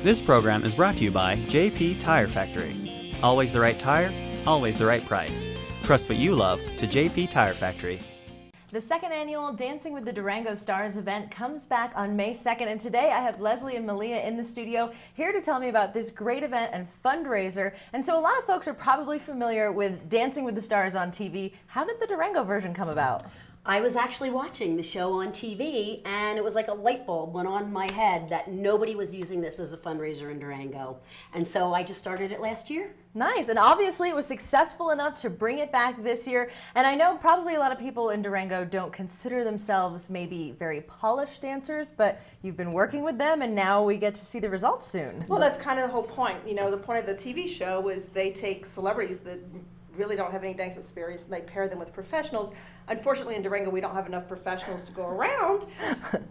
This program is brought to you by JP Tire Factory. Always the right tire, always the right price. Trust what you love to JP Tire Factory. The second annual Dancing with the Durango Stars event comes back on May 2nd, and today I have Leslie and Malia in the studio here to tell me about this great event and fundraiser. And so a lot of folks are probably familiar with Dancing with the Stars on TV. How did the Durango version come about? I was actually watching the show on TV, and it was like a light bulb went on in my head that nobody was using this as a fundraiser in Durango. And so I just started it last year. Nice, and obviously it was successful enough to bring it back this year. And I know probably a lot of people in Durango don't consider themselves maybe very polished dancers, but you've been working with them and now we get to see the results soon. Well, that's kind of the whole point. You know, the point of the TV show is they take celebrities that really don't have any dance experience and they pair them with professionals. Unfortunately, in Durango, we don't have enough professionals to go around.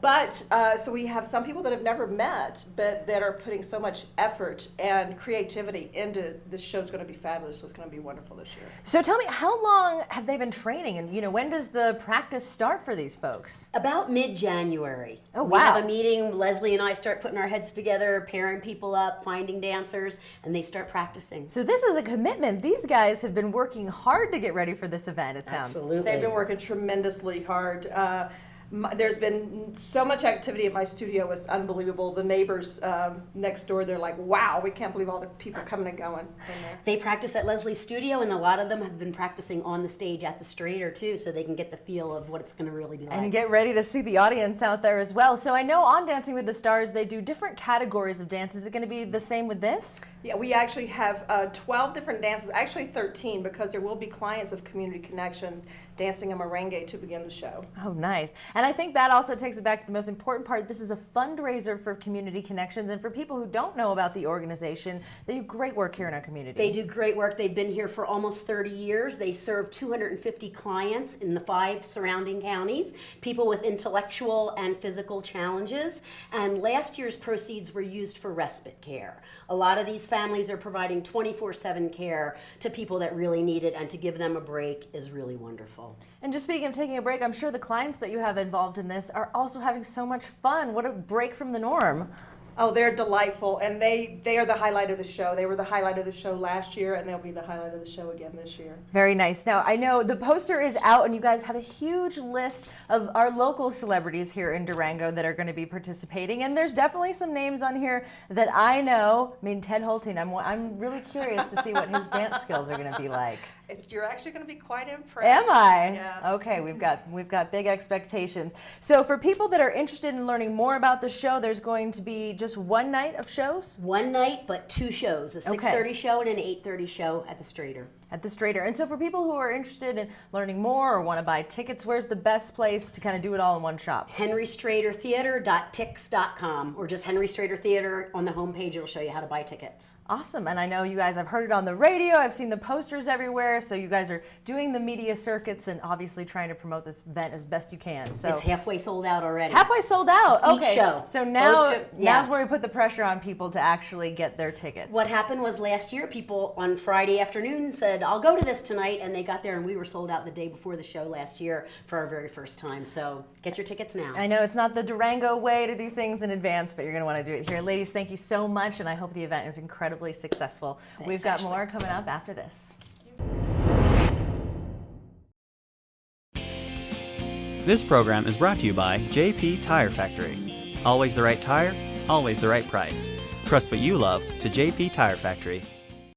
But so we have some people that have never met, but that are putting so much effort and creativity into this show's going to be fabulous. So it's going to be wonderful this year. So tell me, how long have they been training? And when does the practice start for these folks? About mid-January. Oh, wow. We have a meeting. Leslie and I start putting our heads together, pairing people up, finding dancers, and they start practicing. So this is a commitment. These guys have been working hard to get ready for this event, it sounds. Absolutely. They've been working tremendously hard. There's been so much activity at my studio. It's unbelievable. The neighbors next door, they're like, wow, we can't believe all the people coming and going in there. They practice at Leslie's studio, and a lot of them have been practicing on the stage at the Strater too, so they can get the feel of what it's going to really be like. And get ready to see the audience out there as well. So I know on Dancing with the Stars, they do different categories of dance. Is it going to be the same with this? Yeah, we actually have 12 different dances, actually 13, because there will be clients of Community Connections dancing a merengue to begin the show. Oh, nice. And I think that also takes it back to the most important part. This is a fundraiser for Community Connections, and for people who don't know about the organization, they do great work here in our community. They do great work. They've been here for almost 30 years. They serve 250 clients in the 5 surrounding counties, people with intellectual and physical challenges, and last year's proceeds were used for respite care. A lot of these families are providing 24/7 care to people that really need it, and to give them a break is really wonderful. And just speaking of taking a break, I'm sure the clients that you have involved in this are also having so much fun. What a break from the norm. Oh, they're delightful, and they are the highlight of the show. They were the highlight of the show last year, and they'll be the highlight of the show again this year. Very nice. Now, I know the poster is out, and you guys have a huge list of our local celebrities here in Durango that are going to be participating, and there's definitely some names on here that I know. I mean, Ted Holting, I'm really curious to see what his dance skills are going to be like. You're actually going to be quite impressed. Am I? Yes. Okay, we've got big expectations. So for people that are interested in learning more about the show, there's going to be just one night of shows? One night, but 2 shows, a 6:30 show and an 8:30 show at the Strater. At the Strater. And so for people who are interested in learning more or want to buy tickets, where's the best place to kind of do it all in one shop? henrystratertheater.tix.com, or just Henry Strater Theater on the homepage. It'll show you how to buy tickets. Awesome. And I know you guys, I've heard it on the radio, I've seen the posters everywhere, so you guys are doing the media circuits and obviously trying to promote this event as best you can. So it's halfway sold out already. Halfway sold out. Okay. Each show. So now, yeah. Now's where we put the pressure on people to actually get their tickets. What happened was last year, people on Friday afternoon said, I'll go to this tonight, and they got there and we were sold out the day before the show last year for our very first time. So get your tickets now. I know it's not the Durango way to do things in advance, but you're going to want to do it here. Ladies, thank you so much, and I hope the event is incredibly successful. Thanks, We've got Ashley. more coming up after this. This program is brought to you by JP Tire Factory. Always the right tire, always the right price. Trust what you love to JP Tire Factory.